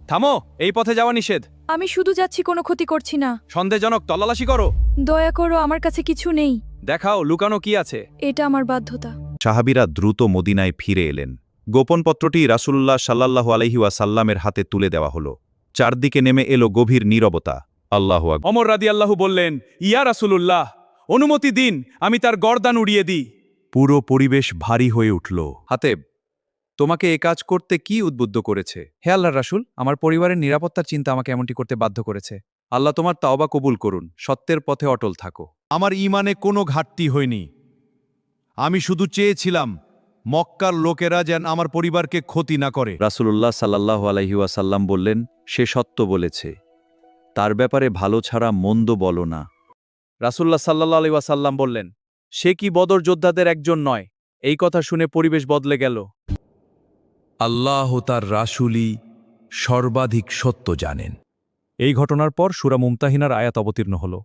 থামো, এই পথে যাওয়া নিষেধ। আমি শুধু যাচ্ছি, কোনো ক্ষতি করছি না। সন্দেহজনক, তল্লাশি করো। দয়া করো, আমার কাছে কিছু নেই। দেখাও লুকানো কি আছে। এটা আমার বাধ্যতা। সাহাবীরা দ্রুত মদিনায় ফিরে এলেন। গোপন পত্রটি রাসূলুল্লাহ সাল্লাল্লাহু আলাইহি ওয়াসাল্লামের হাতে তুলে দেওয়া হলো। চারদিকে নেমে এলো গভীর নীরবতা। আল্লাহু আকবার। ওমর রাদিয়াল্লাহু বললেন, ইয়া রাসূলুল্লাহ, অনুমতি দিন আমি তার গর্দান উড়িয়ে দিই। পুরো পরিবেশ ভারী হয়ে উঠল। হাতেব, তোমাকে এ কাজ করতে কি উদ্বুদ্ধ করেছে? হে আল্লাহর রাসূল, আমার পরিবারের নিরাপত্তার চিন্তা আমাকে এমনটি করতে বাধ্য করেছে। আল্লাহ তোমার তাওবা কবুল করুন, সত্যের পথে অটল থাকো। আমার ঈমানে কোনো ঘাটতি হয়নি। আমি শুধু চেয়েছিলাম মক্কার লোকেরা যেন আমার পরিবারকে ক্ষতি না করে। রাসূলুল্লাহ সাল্লাল্লাহু আলাইহি ওয়াসাল্লাম বললেন, সে সত্য বলেছে, তার ব্যাপারে ভালো ছাড়া মন্দ বলো না। রাসূলুল্লাহ সাল্লাল্লাহু আলাইহি ওয়াসাল্লাম বললেন, সে কি বদর যোদ্ধাদের একজন নয়? এই কথা শুনে পরিবেশ বদলে গেল। আল্লাহ তার রাসূলই সর্বাধিক সত্য জানেন। এই ঘটনার পর সূরা মুমতাহিনার আয়াত অবতীর্ণ হল।